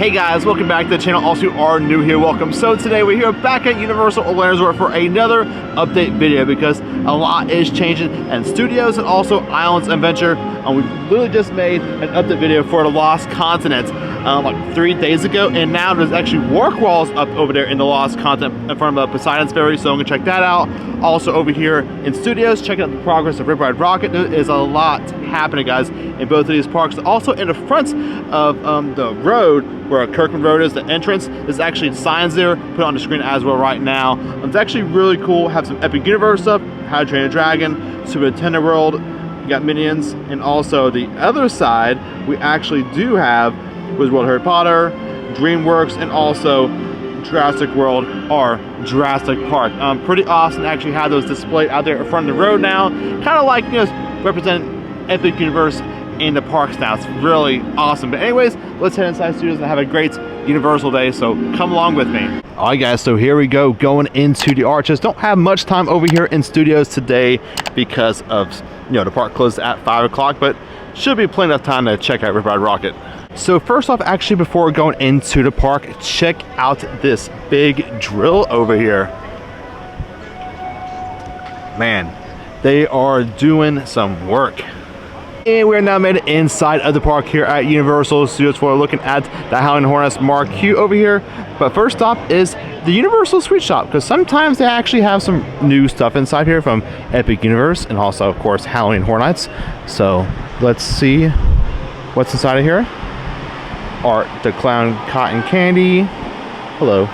Hey guys, welcome back to the channel. Also, you are new here, welcome. So today we're here back at Universal Orlando Resort for another update video because a lot is changing in studios and also Islands Adventure. We literally just made an update video for the Lost Continent like 3 days ago, and now there's actually work walls up over there in the Lost Continent in front of Poseidon's Ferry, so I'm gonna check that out. Also over here in studios, check out the progress of Ride Rockit. There is a lot happening, guys, in both of these parks. Also in the front of the road where Kirkland Road is, the entrance, there's actually signs there put on the screen as well right now. It's actually really cool. Have some Epic Universe stuff, How to Train a Dragon, Super Nintendo World, you got Minions, and also the other side we actually do have Wizard World Harry Potter, DreamWorks, and also Jurassic World or Jurassic Park. Pretty awesome to actually have those displayed out there in front of the road now. Kind of like, you know, represent Epic Universe in the parks now. It's really awesome. But anyways, let's head inside studios and have a great Universal day, so come along with me. All right guys, so here we go, going into the arches. Don't have much time over here in studios today because of, you know, the park closed at 5 o'clock, but should be plenty of time to check out Ride Rockit. So first off, actually before going into the park, check out this big drill over here. Man, they are doing some work. And we're now made it inside of the park here at Universal Studios. We're looking at the Howling Hornets marquee over here. But first stop is the Universal Sweet Shop, because sometimes they actually have some new stuff inside here from Epic Universe and also, of course, Howling Hornets. So let's see what's inside of here. Art the Clown Cotton Candy. Hello.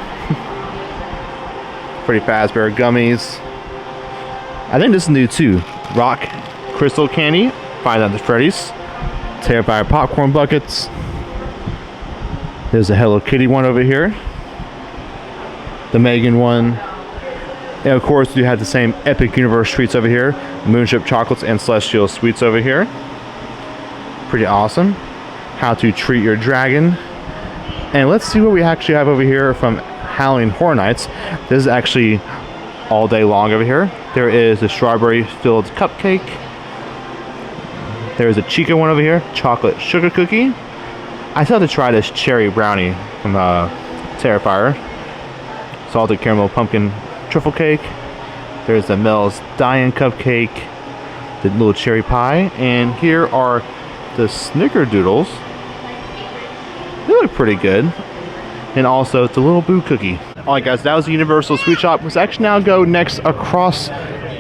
Freddy Fazbear Gummies. I think this is new too. Rock Crystal Candy. Find out the Freddy's. Terrifier Popcorn Buckets. There's a Hello Kitty one over here. The Megan one. And of course you have the same Epic Universe treats over here. Moonship Chocolates and Celestial Sweets over here. Pretty awesome. How to Treat Your Dragon. And let's see what we actually have over here from Howling Horror Nights. This is actually all day long over here. There is a strawberry filled cupcake. There's a Chica one over here, chocolate sugar cookie. I still have to try this cherry brownie from Terrifier. Salted caramel pumpkin truffle cake. There's the Mel's Diane cupcake, the little cherry pie, and here are the snickerdoodles. They look pretty good. And also the little boo cookie. Alright guys, that was the Universal Sweet Shop. Let's actually now go next across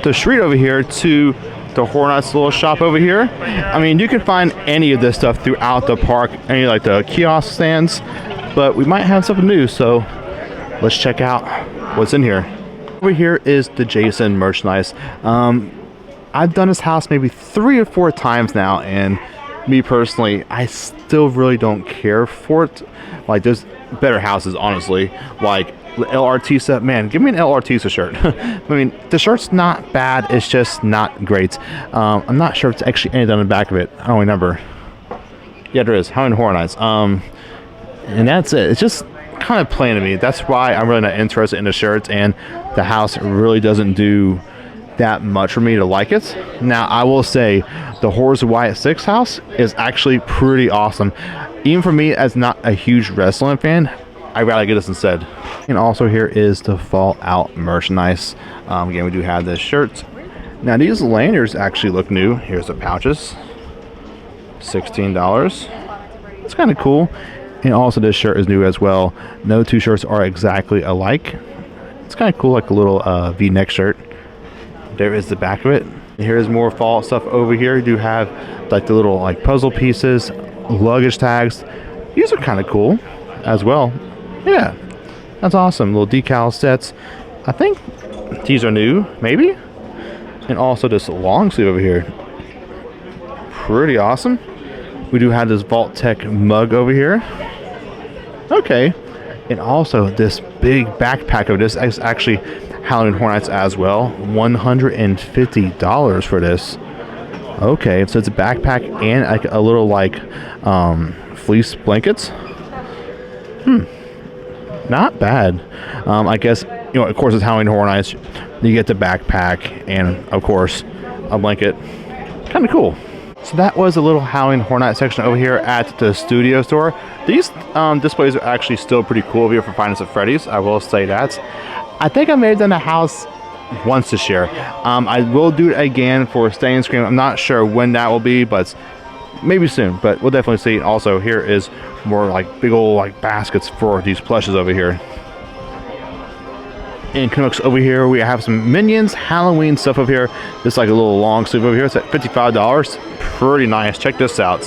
the street over here to the Hornets little shop over here. I mean, you can find any of this stuff throughout the park, any like the kiosk stands, but we might have something new, so let's check out what's in here. Over here is the Jason merchandise. I've done this house maybe 3 or 4 times now, and me personally, I still really don't care for it. Like, there's better houses, honestly. Like El Artista, man, give me an El Artista shirt. I mean, the shirt's not bad, it's just not great. I'm not sure if it's actually anything on the back of it. I don't remember. Yeah, there is. Howling Horror Nights. And that's it. It's just kind of plain to me. That's why I'm really not interested in the shirts, and the house really doesn't do that much for me to like it. Now, I will say the Horrors of Wyatt 6 house is actually pretty awesome. Even for me, as not a huge wrestling fan, I'd rather get this instead. And also here is the Fallout merchandise. Again, we do have this shirt. Now these lanyards actually look new. Here's the pouches. $16. It's kind of cool. And also this shirt is new as well. No two shirts are exactly alike. It's kind of cool, like a little V-neck shirt. There is the back of it. And here's more Fallout stuff over here. You do have like the little like puzzle pieces, luggage tags. These are kind of cool as well. Yeah, that's awesome. Little decal sets. I think these are new, maybe. And also this long sleeve over here. Pretty awesome. We do have this Vault Tech mug over here. Okay. And also this big backpack of this is actually Howling Hornets as well. $150 for this. Okay, so it's a backpack and like a little like fleece blankets. Not bad. I guess, you know, of course it's Howling Horror Nights. You get the backpack and of course a blanket. Kind of cool. So that was a little Halloween Horror Night section over here at the studio store. These displays are actually still pretty cool over here for Five Nights at Freddy's, I will say that. I think I may have done a house once this year. I will do it again for Stay and Scream. I'm not sure when that will be, but maybe soon, but we'll definitely see. Also, here is more like big old like baskets for these plushes over here. In Canucks over here, we have some Minions Halloween stuff over here. This is like a little long sleeve over here. It's at $55. Pretty nice. Check this out.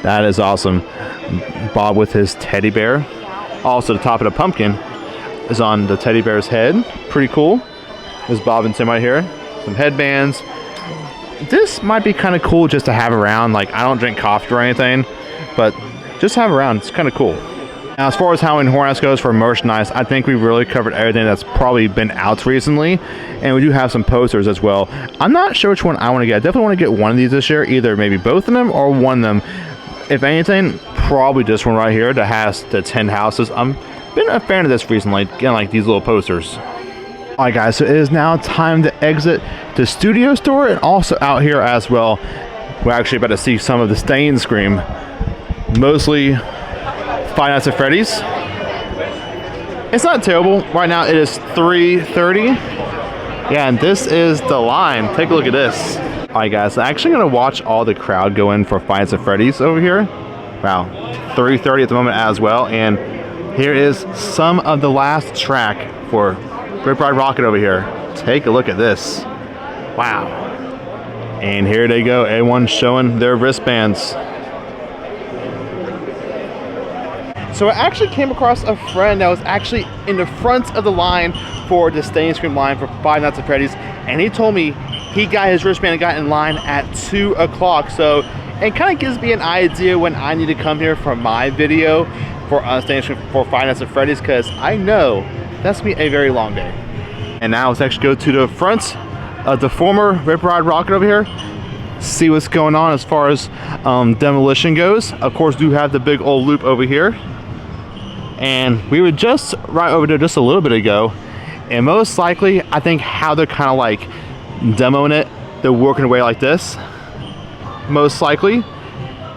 That is awesome. Bob with his teddy bear. Also, the top of the pumpkin is on the teddy bear's head. Pretty cool. There's Bob and Tim right here. Some headbands. This might be kind of cool just to have around. Like, I don't drink coffee or anything, but just have around. It's kind of cool. Now, as far as Halloween Horror Nights goes for merchandise, I think we've really covered everything that's probably been out recently, and we do have some posters as well. I'm not sure which one I want to get. I definitely want to get one of these this year, either maybe both of them or one of them. If anything, probably this one right here that has the 10 houses. I've been a fan of this recently, getting like these little posters. Alright guys, so it is now time to exit the studio store, and also out here as well, we're actually about to see some of the Stay and Scream. Mostly Five Nights at Freddy's. It's not terrible. Right now it is 3:30. Yeah, and this is the line. Take a look at this. Alright guys, I'm actually going to watch all the crowd go in for Five Nights at Freddy's over here. Wow, 3:30 at the moment as well, and here is some of the last track for Ride Rockit over here. Take a look at this. Wow. And here they go. Everyone's showing their wristbands. So I actually came across a friend that was actually in the front of the line for the Stay and Scream line for Five Nights at Freddy's, and he told me he got his wristband and got in line at 2 o'clock. So it kind of gives me an idea when I need to come here for my video for Stay and Scream for Five Nights at Freddy's, because I know that's gonna be a very long day. And now let's actually go to the front of the former Ride Rockit over here, see what's going on as far as Demolition goes. Of course, do have the big old loop over here. And we were just right over there just a little bit ago, and most likely I think how they're kind of like demoing it, they're working away like this most likely,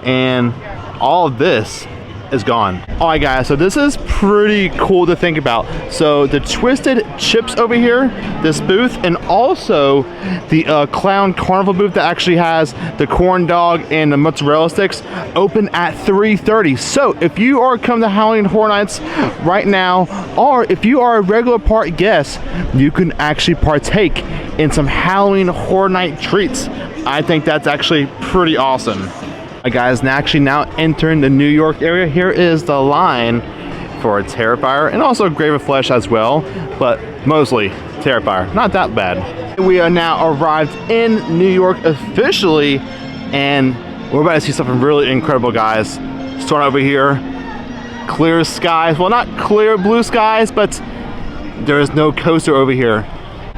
and all of this is gone. Alright guys, so this is pretty cool to think about. So the Twisted Chips over here, this booth, and also the Clown Carnival booth that actually has the corn dog and the mozzarella sticks, open at 3:30. So if you are coming to Halloween Horror Nights right now, or if you are a regular part guest, you can actually partake in some Halloween Horror Night treats. I think that's actually pretty awesome. Guys, now entering the New York area. Here is the line for Terrifier, and also Grave of Flesh as well, but mostly Terrifier. Not that bad. We are now arrived in New York officially, and we're about to see something really incredible, guys. Starting over here, clear skies. Well, not clear blue skies, but there is no coaster over here.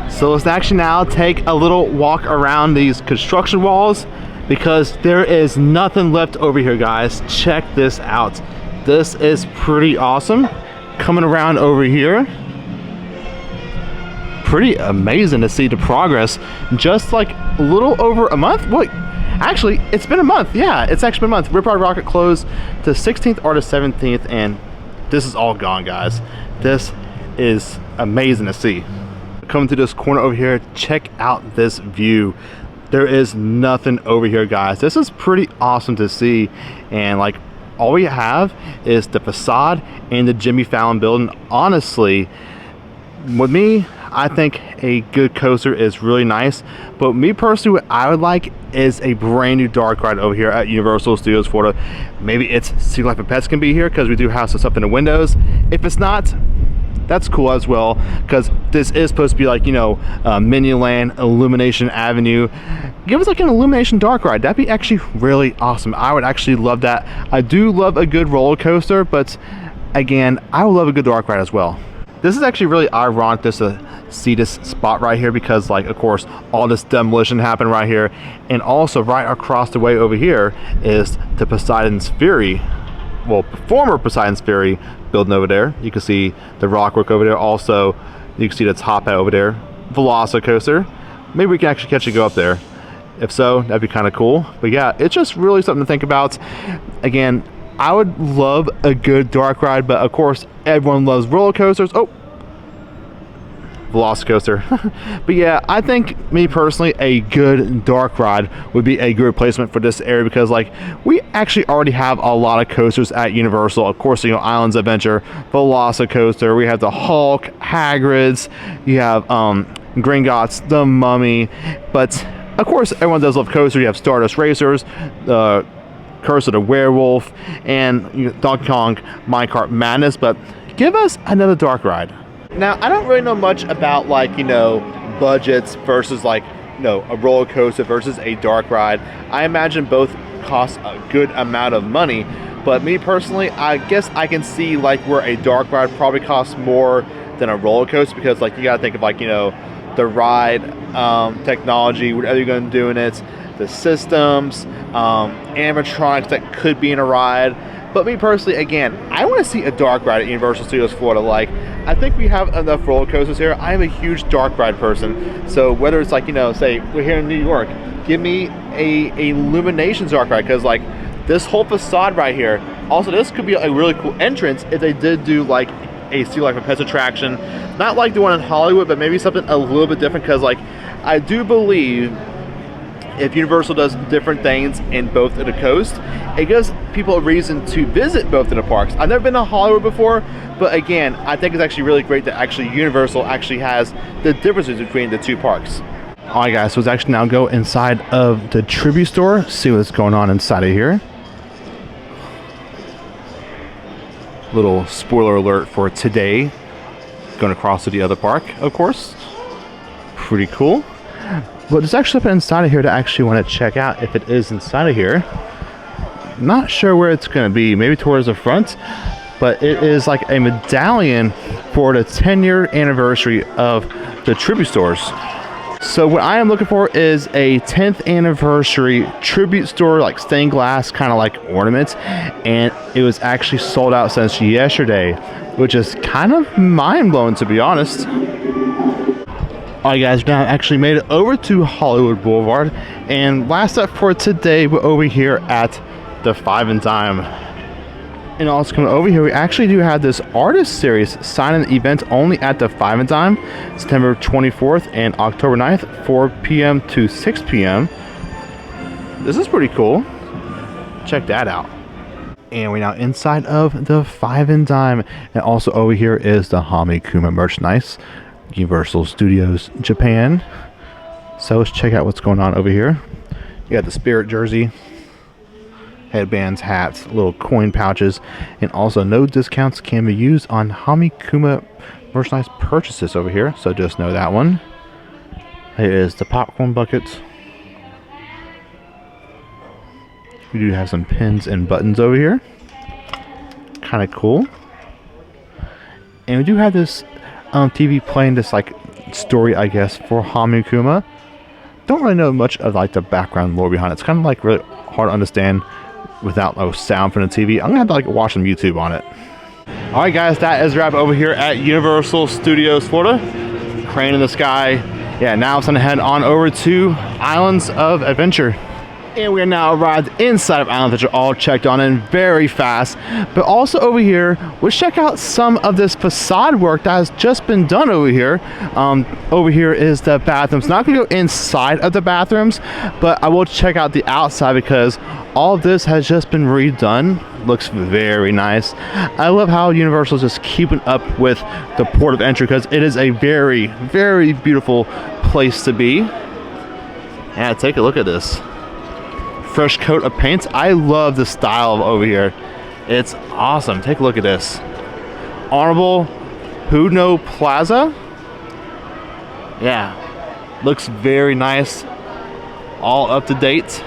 So let's actually now take a little walk around these construction walls, because there is nothing left over here, guys. Check this out. This is pretty awesome. Coming around over here, pretty amazing to see the progress. Just like a little over a month. Wait, actually, it's been a month. Yeah, it's actually been a month. Ride Rockit closed the 16th or the 17th, and this is all gone, guys. This is amazing to see. Coming to this corner over here, check out this view. There is nothing over here, guys. This is pretty awesome to see, and like all we have is the facade and the Jimmy Fallon building. Honestly, with me, I think a good coaster is really nice, but me personally, what I would like is a brand new dark ride over here at Universal Studios Florida. Maybe it's Sea Life of Pets can be here, because we do have some stuff in the windows. If it's not, that's cool as well, because this is supposed to be like, you know, Minion Land, Illumination Avenue. Give us like an Illumination dark ride. That'd be actually really awesome. I would actually love that. I do love a good roller coaster, but again, I would love a good dark ride as well. This is actually really ironic just to see this spot right here, because like, of course, all this demolition happened right here, and also right across the way over here is the Poseidon's Fury, well, former Poseidon's Fury building over there. You can see the rockwork over there. Also, you can see the top hat over there. Velocicoaster. Maybe we can actually catch it go up there. If so, that'd be kind of cool. But yeah, it's just really something to think about. Again, I would love a good dark ride, but of course everyone loves roller coasters. Oh, Velocicoaster. But yeah, I think, me personally, a good dark ride would be a good replacement for this area, because like we actually already have a lot of coasters at Universal. Of course, you know, Islands Adventure, Velocicoaster, we have the Hulk, Hagrid's, you have Gringotts, the Mummy, but of course everyone does love coasters. You have Stardust Racers, the Curse of the Werewolf, and Donkey Kong Minecart Madness. But give us another dark ride. Now, I don't really know much about, like, you know, budgets versus, like, you know, a roller coaster versus a dark ride. I imagine both cost a good amount of money, but me personally, I guess I can see like where a dark ride probably costs more than a roller coaster, because like you gotta think of, like, you know, the ride technology, whatever you're going to do in it, the systems, animatronics that could be in a ride. But me personally, again, I want to see a dark ride at Universal Studios Florida. Like, I think we have enough roller coasters here. I am a huge dark ride person. So whether it's like, you know, say we're here in New York, give me a Illuminations dark ride, because like this whole facade right here. Also, this could be a really cool entrance if they did do like a Sea Life of Pets attraction, not like the one in Hollywood, but maybe something a little bit different. Because like I do believe if Universal does different things in both of the coast, it gives people a reason to visit both of the parks. I've never been to Hollywood before, but again, I think it's actually really great that actually Universal actually has the differences between the two parks. Alright guys, so let's actually now go inside of the Tribute Store, see what's going on inside of here. Little spoiler alert for today, going across to the other park, of course. Pretty cool. But there's actually something inside of here that I actually want to check out if it is inside of here. Not sure where it's going to be, maybe towards the front, but it is like a medallion for the 10-year anniversary of the Tribute Stores. So what I am looking for is a 10th anniversary Tribute Store, like stained glass kind of like ornament, and it was actually sold out since yesterday, which is kind of mind-blowing, to be honest. Alright guys, now actually made it over to Hollywood Boulevard, and last up for today, we're over here at the Five and Dime. And also coming over here, we actually do have this artist series signing event only at the Five and Dime, September 24th and October 9th, 4 p.m. to 6 p.m. This is pretty cool. Check that out. And we're now inside of the Five and Dime, and also over here is the Hamikuma merchandise, Universal Studios Japan. So let's check out what's going on over here. You got the Spirit jersey, headbands, hats, little coin pouches, and also no discounts can be used on Hamikuma merchandise purchases over here, so just know that one. Here is the popcorn buckets. We do have some pins and buttons over here, kind of cool. And we do have this TV playing this like story, I guess, for Hamikuma. Don't really know much of like the background lore behind it. It's kind of like really hard to understand without no sound from the TV. I'm gonna have to like watch some YouTube on it. Alright guys, that is a wrap over here at Universal Studios Florida. Crane in the sky. Yeah, now it's gonna head on over to Islands of Adventure. And we are now arrived inside of Island Adventure, all checked on in very fast. But also over here, let's check out some of this facade work that has just been done over here. Over here is the bathrooms. Not gonna go inside of the bathrooms, but I will check out the outside because all of this has just been redone. Looks very nice. I love how Universal is just keeping up with the port of entry because it is a very, very beautiful place to be. Yeah, take a look at this. Fresh coat of paint. I love the style of over here. It's awesome. Take a look at this. Honorable Puno Plaza. Yeah, looks very nice. All up to date.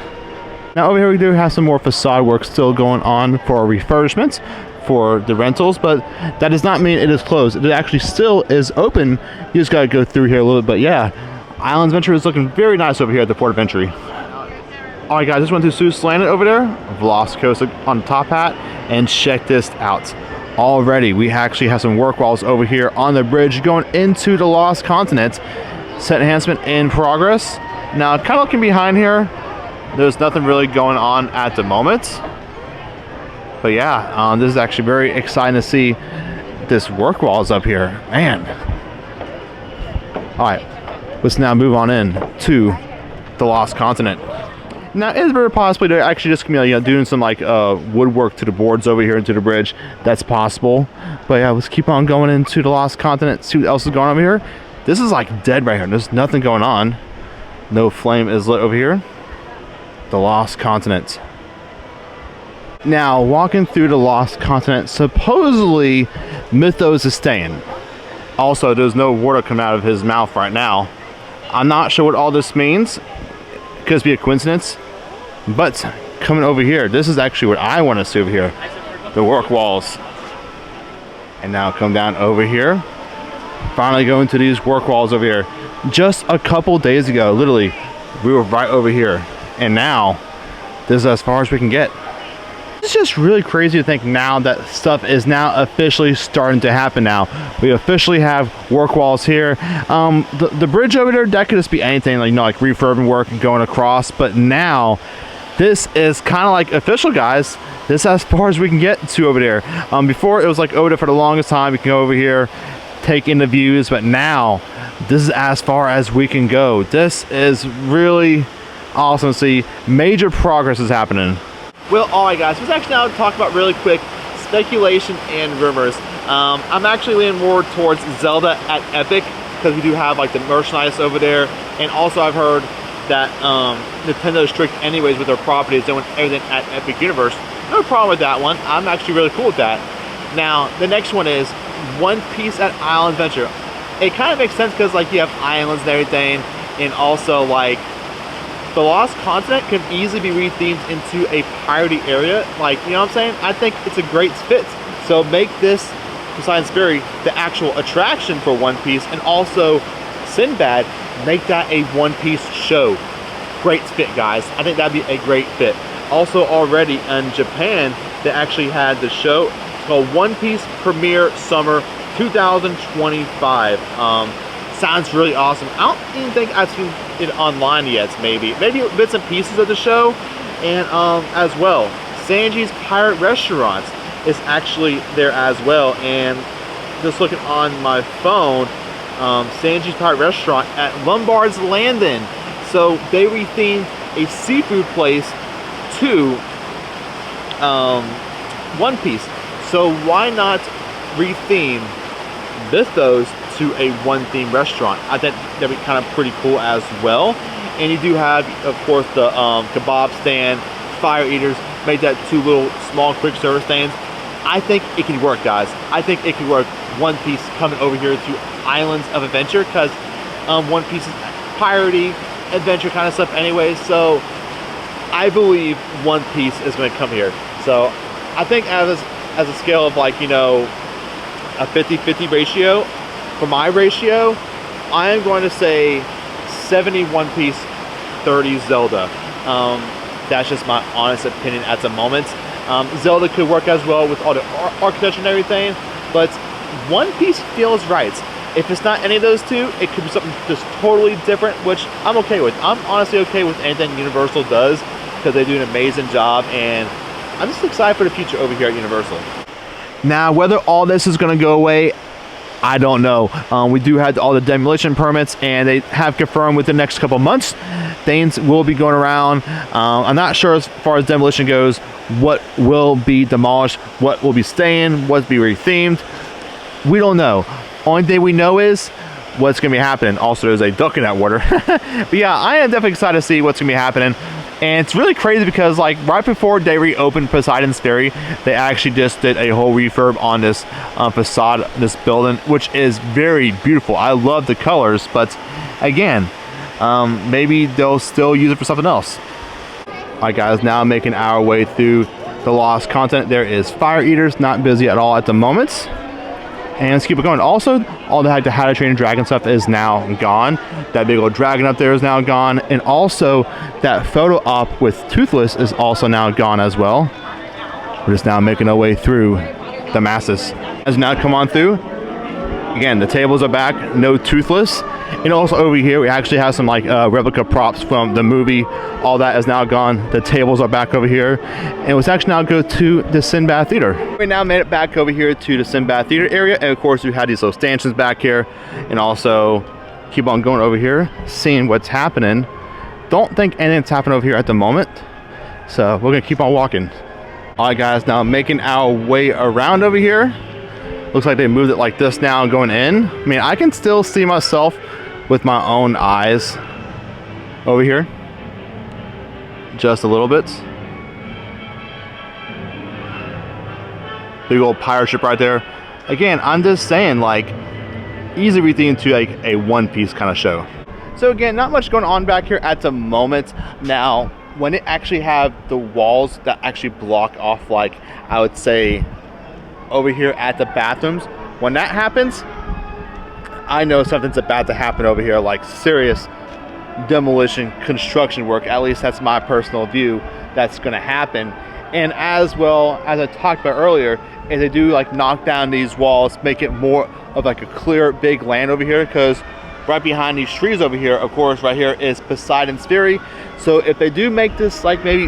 Now over here we do have some more facade work still going on for refurbishments for the rentals, but that does not mean it is closed. It actually still is open. You just gotta go through here a little bit, but yeah, Islands Adventure is looking very nice over here at the port of entry. Alright guys, just went to Seuss Landing over there, Velocicoaster on the top hat, and check this out. Already, we actually have some work walls over here on the bridge going into the Lost Continent. Set enhancement in progress. Now, kind of looking behind here, there's nothing really going on at the moment. But yeah, this is actually very exciting to see this work walls up here. Man. All right, let's now move on in to the Lost Continent. Now, it's very possibly they're actually just doing some like woodwork to the boards over here into the bridge. That's possible. But yeah, let's keep on going into the Lost Continent. See what else is going on over here. This is like dead right here. There's nothing going on. No flame is lit over here. The Lost Continent. Now, walking through the Lost Continent, supposedly Mythos is staying. Also, there's no water coming out of his mouth right now. I'm not sure what all this means. Could be a coincidence. But coming over here, this is actually what I want to see over here. The work walls. And now come down over here. Finally going to these work walls over here. Just a couple days ago, literally, we were right over here. And now, this is as far as we can get. It's just really crazy to think now that stuff is now officially starting to happen now. We officially have work walls here. The bridge over there, that could just be anything, like refurbing work and going across. But now, this is kind of like official, guys. This is as far as we can get to over there. Before, it was like over there for the longest time. You can go over here, take in the views. But now, this is as far as we can go. This is really awesome to see. Major progress is happening. Well, alright guys, let's actually now talk about really quick speculation and rumors. I'm actually leaning more towards Zelda at Epic, because we do have like the merchandise over there, and also I've heard that Nintendo's strict anyways with their properties. They want everything at Epic Universe. No problem with that one. I'm actually really cool with that. Now, the next one is One Piece at Island Adventure. It kind of makes sense because like you have islands and everything, and also like the Lost Continent can easily be rethemed into a piratey area. Like, you know what I'm saying? I think it's a great fit. So make this Poseidon's Ferry the actual attraction for One Piece, and also Sinbad, make that a One Piece show. Great fit, guys. I think that'd be a great fit. Also, already in Japan, they actually had the show called One Piece Premiere Summer 2025. Sounds really awesome. I don't even think I've seen it online yet. Maybe bits and pieces of the show, and as well, Sanji's Pirate Restaurant is actually there as well. And just looking on my phone, Sanji's Pirate Restaurant at Lombard's Landing. So they rethemed a seafood place to One Piece. So why not retheme Mythos to a one-theme restaurant? I think that'd be kind of pretty cool as well. And you do have, of course, the kebab stand, fire eaters, made that two little small quick service stands. I think it can work, guys. I think it could work. One Piece coming over here to Islands of Adventure, because One Piece is piratey, adventure kind of stuff anyway. So I believe One Piece is going to come here. So I think as a scale of like, a 50-50 ratio, for my ratio, I am going to say 70 One Piece, 30 Zelda. That's just my honest opinion at the moment. Zelda could work as well with all the architecture and everything, but One Piece feels right. If it's not any of those two, it could be something just totally different, which I'm okay with. I'm honestly okay with anything Universal does, because they do an amazing job, and I'm just excited for the future over here at Universal. Now, whether all this is going to go away, I don't know. We do have all the demolition permits, and they have confirmed within the next couple months things will be going around. I'm not sure as far as demolition goes what will be demolished, what will be staying, what will be rethemed. We don't know. Only thing we know is what's going to be happening. Also, there's a duck in that water. But yeah, I am definitely excited to see what's going to be happening. And it's really crazy because like right before they reopened Poseidon's Ferry, they actually just did a whole refurb on this facade, this building, which is very beautiful. I love the colors, but again, maybe they'll still use it for something else. All right, guys, now making our way through the Lost Continent. There is fire eaters, not busy at all at the moment. And let's keep it going. Also, all the How to Train Your Dragon stuff is now gone. That big old dragon up there is now gone. And also, that photo op with Toothless is also now gone as well. We're just now making our way through the masses. As now come on through. Again, the tables are back. No Toothless. And also over here, we actually have some like replica props from the movie. All that is now gone. The tables are back over here. And let's actually now go to the Sinbad Theater. We now made it back over here to the Sinbad Theater area. And of course, we had these little stanchions back here. And also keep on going over here, seeing what's happening. Don't think anything's happening over here at the moment. So we're gonna keep on walking. All right, guys, now making our way around over here. Looks like they moved it like this now going in. I mean, I can still see myself with my own eyes over here. Just a little bit. Big old pirate ship right there. Again, I'm just saying, like, easy everything to like a one-piece kind of show. So again, not much going on back here at the moment. Now, when it actually have the walls that actually block off, like, I would say, over here at the bathrooms, when that happens, I know something's about to happen over here, like serious demolition construction work. At least that's my personal view that's going to happen. And as well as I talked about earlier, is they do like knock down these walls, make it more of like a clear big land over here, because right behind these trees over here, of course, right here is Poseidon's Fury. So if they do make this like maybe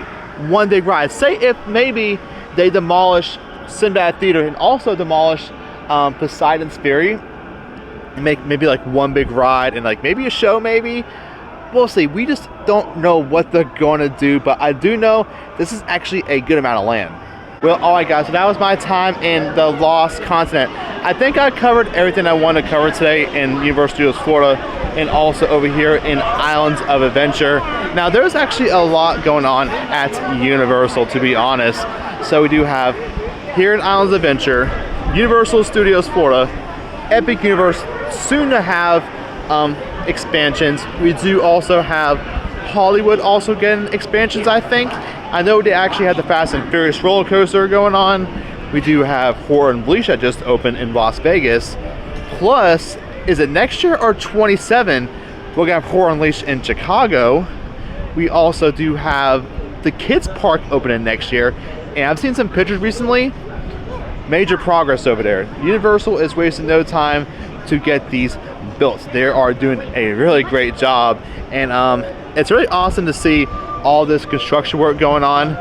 one big ride, say if maybe they demolish Sinbad Theater and also demolish Poseidon's Fury and make maybe like one big ride and like maybe a show, maybe we'll see. We just don't know what they're going to do, but I do know this is actually a good amount of land. Well, all right, guys, so that was my time in the Lost Continent. I think I covered everything I wanted to cover today in Universal Studios Florida and also over here in Islands of Adventure. Now, there's actually a lot going on at Universal, to be honest. So we do have here in Islands of Adventure, Universal Studios Florida, Epic Universe, soon to have expansions. We do also have Hollywood also getting expansions, I think. I know they actually had the Fast and Furious roller coaster going on. We do have Horror Unleashed that just opened in Las Vegas. Plus, is it next year or 27? We're gonna have Horror Unleashed in Chicago. We also do have the kids park opening next year. And I've seen some pictures recently. Major progress over there. Universal is wasting no time to get these built. They are doing a really great job. And it's really awesome to see all this construction work going on.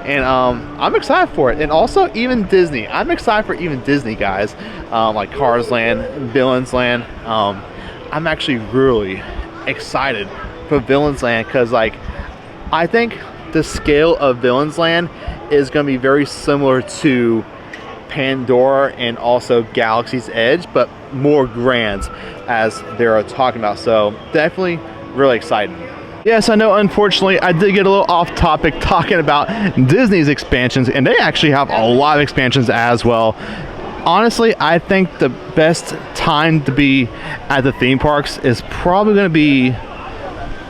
And I'm excited for it. And also even Disney. I'm excited for even Disney, guys. Like Cars Land, Villains Land. I'm actually really excited for Villains Land because, like, I think the scale of Villains Land is going to be very similar to Pandora and also Galaxy's Edge, but more grand as they're talking about. So definitely really exciting. Yes, I know, unfortunately, I did get a little off topic talking about Disney's expansions, and they actually have a lot of expansions as well. Honestly, I think the best time to be at the theme parks is probably going to be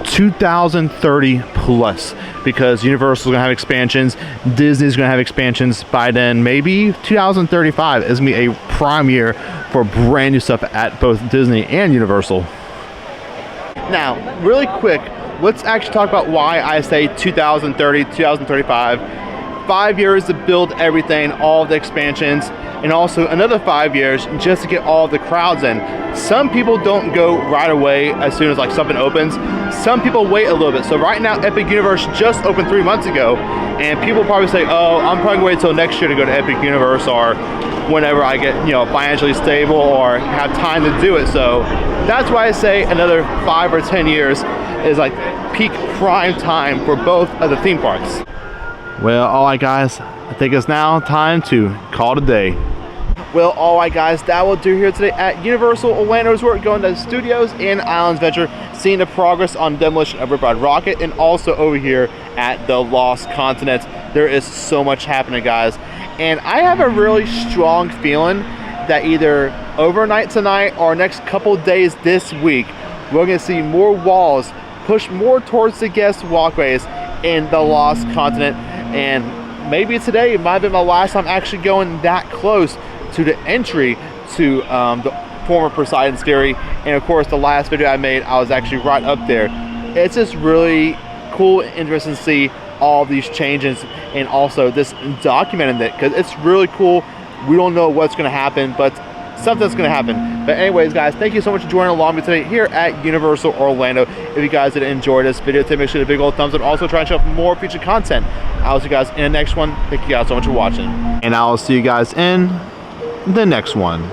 2030 plus, because Universal's gonna have expansions, Disney's gonna have expansions by then. Maybe 2035 is gonna be a prime year for brand new stuff at both Disney and Universal. Now, really quick, let's actually talk about why I say 2030, 2035. 5 years to build everything, all the expansions, and also another 5 years just to get all the crowds in. Some people don't go right away as soon as like something opens. Some people wait a little bit. So right now, Epic Universe just opened 3 months ago, and people probably say, oh, I'm probably gonna wait till next year to go to Epic Universe, or whenever I get, you know, financially stable or have time to do it. So that's why I say another 5 or 10 years is like peak prime time for both of the theme parks. Well, all right, guys, I think it's now time to call it a day. Well, all right, guys, that will do here today at Universal Orlando Resort, going to the studios in Islands Adventure, seeing the progress on Demolition of Ride Rockit, and also over here at the Lost Continent. There is so much happening, guys, and I have a really strong feeling that either overnight tonight or next couple days this week, we're going to see more walls push more towards the guest walkways in the Lost Continent. And maybe today might have been my last time actually going that close to the entry to the former Poseidon's Fury. And of course, the last video I made, I was actually right up there. It's just really cool and interesting to see all these changes, and also this documenting it, because it's really cool. We don't know what's going to happen, but stuff that's gonna happen. But anyways, guys, thank you so much for joining along with me today here at Universal Orlando. If you guys did enjoy this video today, make sure to big old thumbs up. Also try and show up more feature content. I'll see you guys in the next one. Thank you guys so much for watching. And I'll see you guys in the next one.